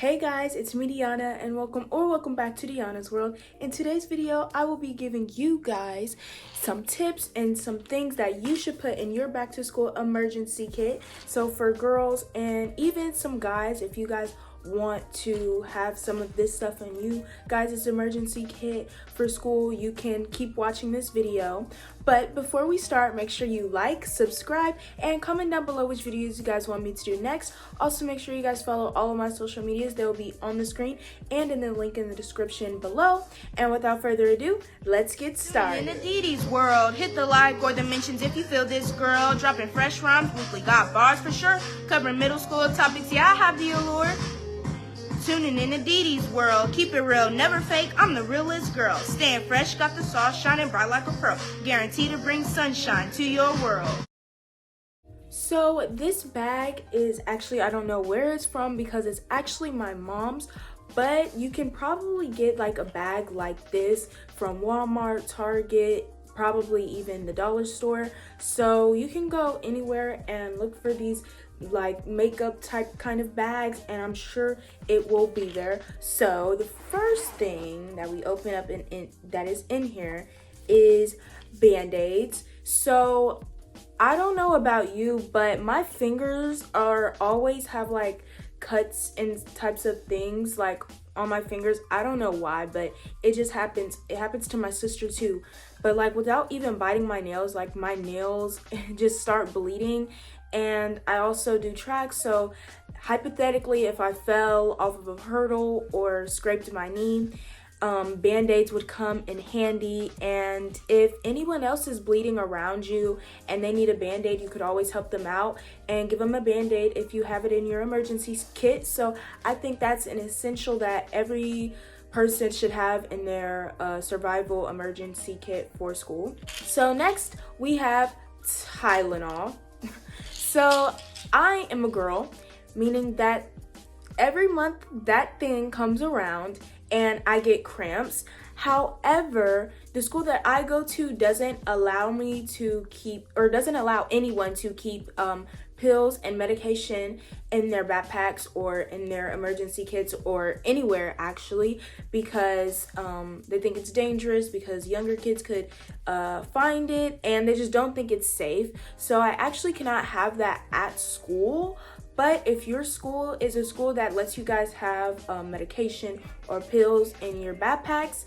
Hey guys, it's me Dihanna and welcome back to Dihanna's World. In today's video, I will be giving you guys some tips and some things that you should put in your back to school emergency kit. So for girls and even some guys, if you guys want to have some of this stuff in you guys' emergency kit for school, you can keep watching this video. But before we start, make sure you like, subscribe, and comment down below which videos you guys want me to do next. Also, make sure you guys follow all of my social medias. They will be on the screen and in the link in the description below. And without further ado, let's get started. In the Didi's world, hit the like or the mentions if you feel this girl. Dropping fresh rhymes, weekly got bars for sure. Covering middle school topics, yeah, I have the allure. Tuning in to Didi's world, keep it real, never fake, I'm the realest girl. Staying fresh, got the sauce shining bright like a pearl. Guaranteed to bring sunshine to your world. So this bag is actually, I don't know where it's from because it's actually my mom's, but you can probably get like a bag like this from Walmart, Target, probably even the dollar store. So you can go anywhere and look for these like makeup type kind of bags, and I'm sure it will be there. So the first thing that we open up in that is in here is band-aids. So I don't know about you, but my fingers are always have like cuts and types of things like on my fingers. I don't know why, but it just happens. It happens to my sister too. But like without even biting my nails, like my nails just start bleeding. And I also do track, so hypothetically if I fell off of a hurdle or scraped my knee, band-aids would come in handy. And if anyone else is bleeding around you and they need a band-aid, you could always help them out and give them a band-aid if you have it in your emergency kit. So I think that's an essential that every person should have in their survival emergency kit for school. So next we have Tylenol. So I am a girl, meaning that every month that thing comes around and I get cramps. However, the school that I go to doesn't allow me to keep, or doesn't allow anyone to keep pills and medication in their backpacks or in their emergency kits or anywhere actually, because they think it's dangerous, because younger kids could find it and they just don't think it's safe. So I actually cannot have that at school. But if your school is a school that lets you guys have medication or pills in your backpacks,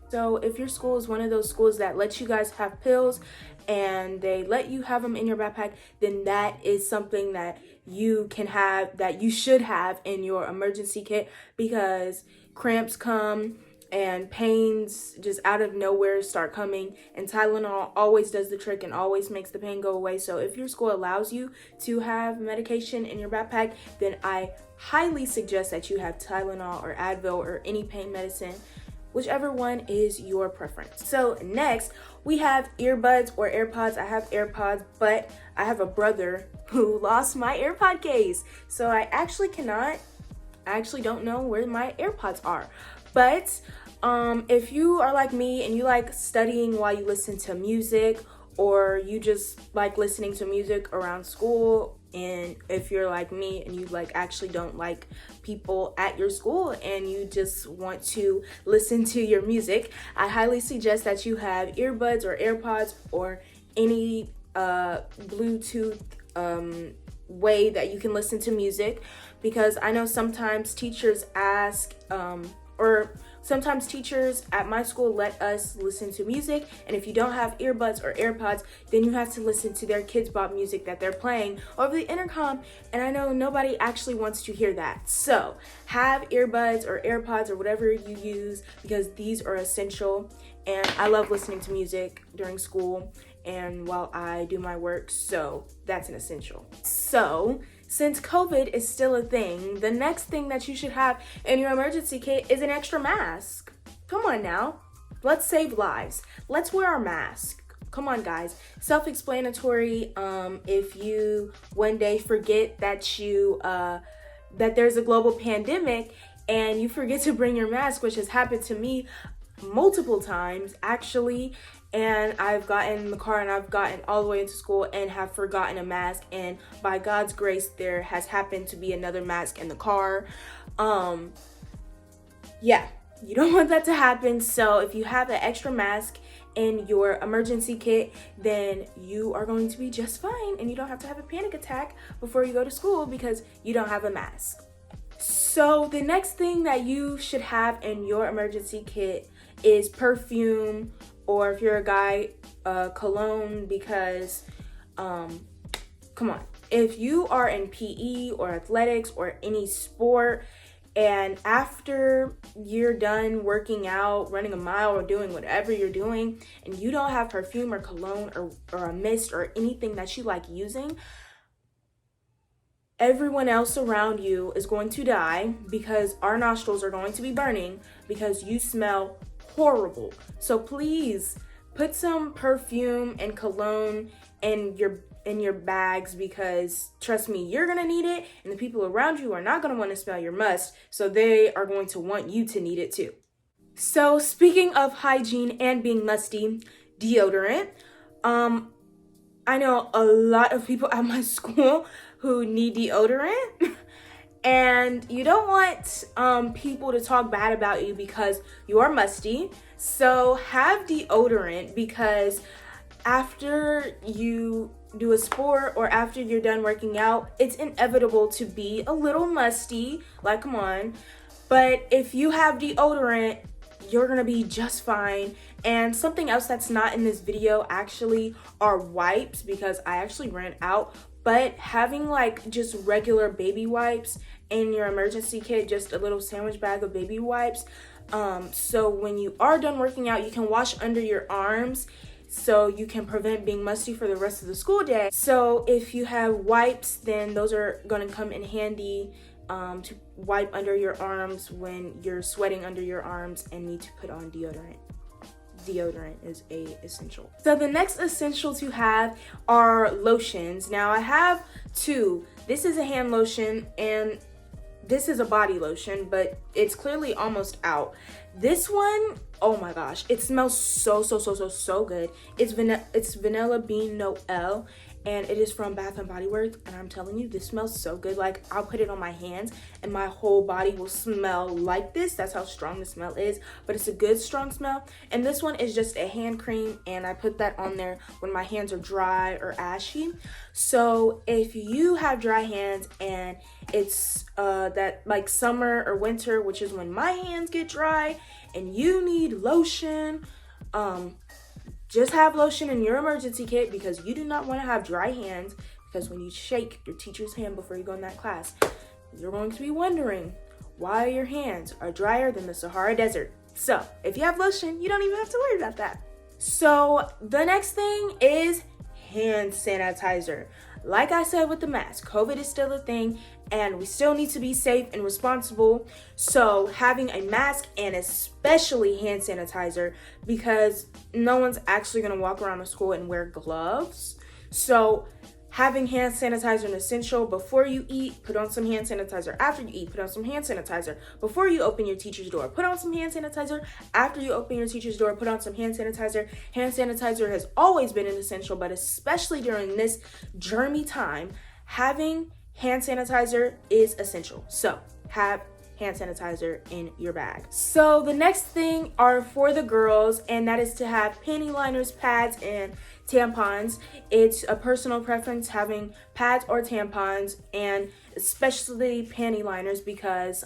so if your school is one of those schools that lets you guys have pills and they let you have them in your backpack, then that is something that you can have, that you should have in your emergency kit, because cramps come and pains just out of nowhere start coming, and Tylenol always does the trick and always makes the pain go away. So if your school allows you to have medication in your backpack, then I highly suggest that you have Tylenol or Advil or any pain medicine, whichever one is your preference. So next we have earbuds or AirPods. I have AirPods, but I have a brother who lost my AirPod case, so I actually don't know where my AirPods are. But if you are like me and you like studying while you listen to music, or you just like listening to music around school, and if you're like me and you like actually don't like people at your school and you just want to listen to your music, I highly suggest that you have earbuds or AirPods or any Bluetooth way that you can listen to music, because I know sometimes teachers ask or sometimes teachers at my school let us listen to music, and if you don't have earbuds or AirPods, then you have to listen to their Kids Bop music that they're playing over the intercom, and I know nobody actually wants to hear that. So have earbuds or AirPods or whatever you use, because these are essential. And I love listening to music during school and while I do my work, so that's an essential. So since COVID is still a thing, the next thing that you should have in your emergency kit is an extra mask. Come on now, let's save lives. Let's wear our mask. Come on guys, self-explanatory. If you one day forget that that there's a global pandemic and you forget to bring your mask, which has happened to me multiple times actually, and I've gotten in the car and I've gotten all the way into school and have forgotten a mask, and by God's grace there has happened to be another mask in the car. Yeah, you don't want that to happen. So if you have an extra mask in your emergency kit, then you are going to be just fine and you don't have to have a panic attack before you go to school because you don't have a mask. So the next thing that you should have in your emergency kit is perfume, or if you're a guy, cologne, because come on, if you are in PE or athletics or any sport, and after you're done working out, running a mile, or doing whatever you're doing, and you don't have perfume or cologne or a mist or anything that you like using, everyone else around you is going to die because our nostrils are going to be burning because you smell horrible. So please put some perfume and cologne in your bags, because trust me, you're gonna need it, and the people around you are not gonna want to smell your must, so they are going to want you to need it too. So speaking of hygiene and being musty, deodorant. I know a lot of people at my school who need deodorant, and you don't want people to talk bad about you because you are musty. So have deodorant, because after you do a sport or after you're done working out, it's inevitable to be a little musty, like, come on. But if you have deodorant, you're gonna be just fine. And something else that's not in this video actually are wipes, because I actually ran out. But having like just regular baby wipes in your emergency kit, just a little sandwich bag of baby wipes, so when you are done working out, you can wash under your arms, so you can prevent being musty for the rest of the school day. So if you have wipes, then those are going to come in handy to wipe under your arms when you're sweating under your arms and need to put on deodorant. Deodorant is essential. So the next essential to have are lotions. Now I have two. This is a hand lotion and this is a body lotion, but it's clearly almost out. This one, oh my gosh, it smells so good. It's Vanilla Bean Noel, and it is from Bath and Body Works, and I'm telling you, this smells so good. Like, I'll put it on my hands and my whole body will smell like this. That's how strong the smell is, but it's a good strong smell. And this one is just a hand cream, and I put that on there when my hands are dry or ashy. So if you have dry hands and it's that like summer or winter, which is when my hands get dry, and you need lotion, just have lotion in your emergency kit, because you do not want to have dry hands, because when you shake your teacher's hand before you go in that class, you're going to be wondering why your hands are drier than the Sahara Desert. So if you have lotion, you don't even have to worry about that. So the next thing is hand sanitizer. Like I said with the mask, COVID is still a thing and we still need to be safe and responsible. So having a mask and especially hand sanitizer, because no one's actually going to walk around the school and wear gloves. So having hand sanitizer is essential. Before you eat, put on some hand sanitizer. After you eat, put on some hand sanitizer. Before you open your teacher's door, put on some hand sanitizer. After you open your teacher's door, put on some hand sanitizer. Hand sanitizer has always been an essential, but especially during this germy time, having hand sanitizer is essential. So have hand sanitizer in your bag. So the next thing are for the girls, and that is to have panty liners, pads, and tampons. It's a personal preference having pads or tampons, and especially panty liners, because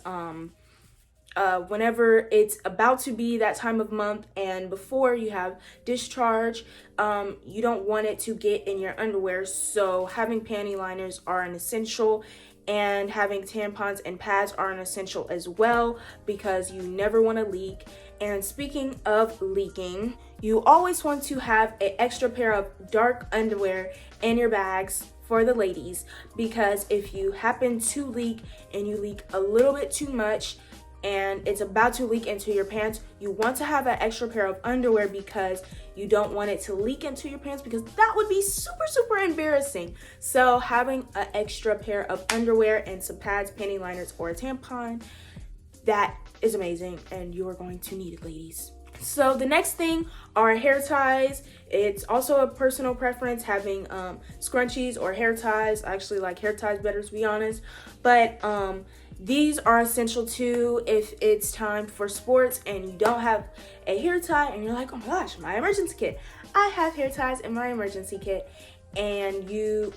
whenever it's about to be that time of month and before you have discharge, you don't want it to get in your underwear. So having panty liners are an essential, and having tampons and pads are an essential as well, because you never want to leak. And speaking of leaking, you always want to have an extra pair of dark underwear in your bags for the ladies, because if you happen to leak and you leak a little bit too much and it's about to leak into your pants, you want to have an extra pair of underwear, because you don't want it to leak into your pants, because that would be super embarrassing. So having an extra pair of underwear and some pads, panty liners, or a tampon, that is amazing, and you are going to need it, ladies. So the next thing are hair ties. It's also a personal preference having scrunchies or hair ties. I actually like hair ties better, to be honest. But these are essential too if it's time for sports and you don't have a hair tie and you're like, oh my gosh, my emergency kit. I have hair ties in my emergency kit. And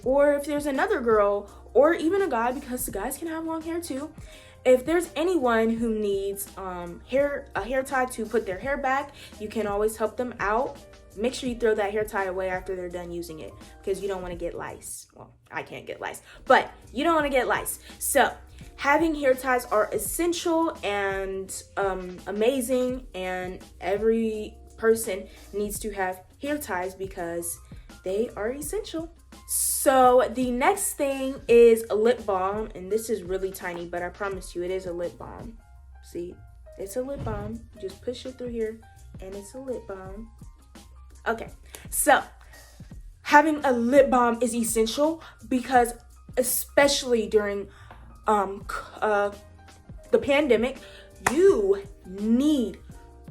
or if there's another girl or even a guy, because the guys can have long hair too. If there's anyone who needs a hair tie to put their hair back, you can always help them out. Make sure you throw that hair tie away after they're done using it, because you don't want to get lice. Well, I can't get lice, but you don't want to get lice. So having hair ties are essential and amazing, and every person needs to have hair ties because they are essential. So the next thing is a lip balm, and this is really tiny, but I promise you it is a lip balm. See, it's a lip balm. Just push it through here and it's a lip balm. Okay, so having a lip balm is essential because especially during the pandemic, you need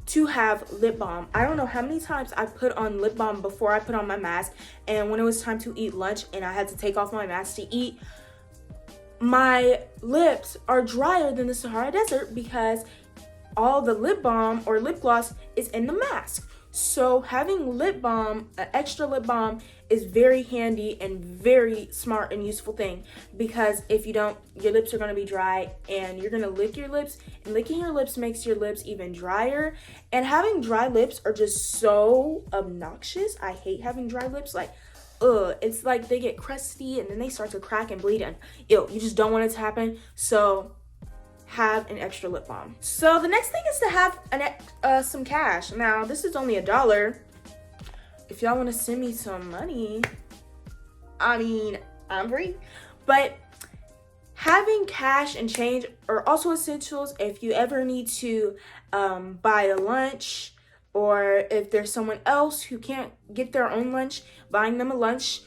to have lip balm. I don't know how many times I put on lip balm before I put on my mask, and when it was time to eat lunch and I had to take off my mask to eat, my lips are drier than the Sahara Desert because all the lip balm or lip gloss is in the mask. So having lip balm, an extra lip balm, is very handy and very smart and useful thing, because if you don't, your lips are going to be dry and you're going to lick your lips, and licking your lips makes your lips even drier. And having dry lips are just so obnoxious. I hate having dry lips. Like, it's like they get crusty and then they start to crack and bleed, and ew, you just don't want it to happen. So have an extra lip balm. So the next thing is to have some cash. Now this is only $1. If y'all want to send me some money, I mean, I'm free. But having cash and change are also essentials if you ever need to buy a lunch, or if there's someone else who can't get their own lunch, buying them a lunch.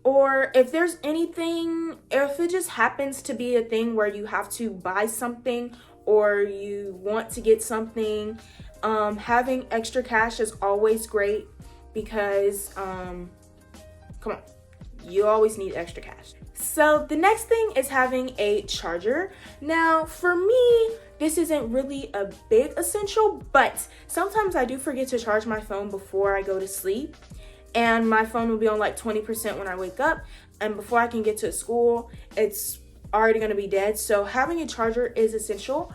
Or if there's anything, if it just happens to be a thing where you have to buy something or you want to get something, having extra cash is always great because, come on, you always need extra cash. So the next thing is having a charger. Now, for me, this isn't really a big essential, but sometimes I do forget to charge my phone before I go to sleep. And my phone will be on like 20% when I wake up. And before I can get to school, it's already going to be dead. So having a charger is essential.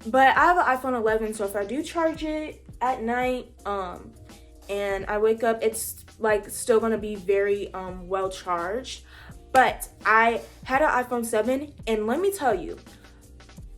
But I have an iPhone 11, so if I do charge it at night and I wake up, it's like still going to be very well charged. But I had an iPhone 7, and let me tell you,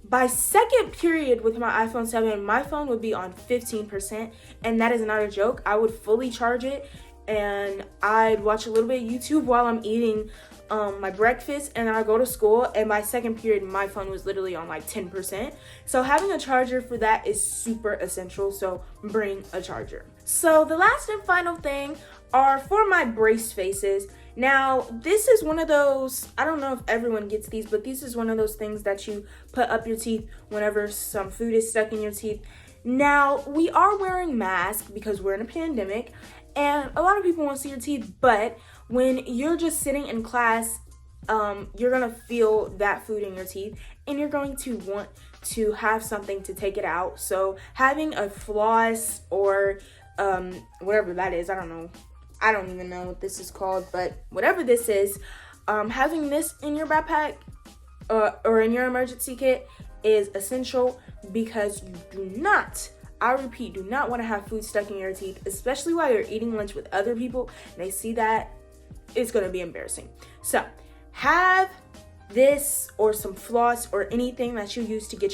by second period with my iPhone 7, my phone would be on 15%. And that is not a joke. I would fully charge it, and I'd watch a little bit of YouTube while I'm eating my breakfast, and then I go to school, and by second period my phone was literally on like 10%. So having a charger for that is super essential, so bring a charger. So the last and final thing are for my braced faces. Now this is one of those, I don't know if everyone gets these, but this is one of those things that you put up your teeth whenever some food is stuck in your teeth. Now we are wearing masks because we're in a pandemic, and a lot of people won't see your teeth, but when you're just sitting in class, you're gonna feel that food in your teeth, and you're going to want to have something to take it out. So having a floss or whatever that is, I don't know. I don't even know what this is called, but whatever this is, having this in your backpack or in your emergency kit is essential, because you do not, I repeat, do not want to have food stuck in your teeth, especially while you're eating lunch with other people and they see that. It's going to be embarrassing. So have this or some floss or anything that you use to get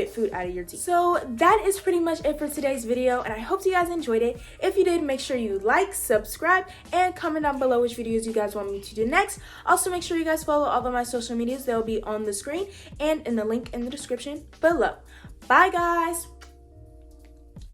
food out of your teeth. So that is pretty much it for today's video, and I hope you guys enjoyed it. If you did, make sure you like, subscribe, and comment down below which videos you guys want me to do next. Also, make sure you guys follow all of my social medias. They'll be on the screen and in the link in the description below. Bye guys.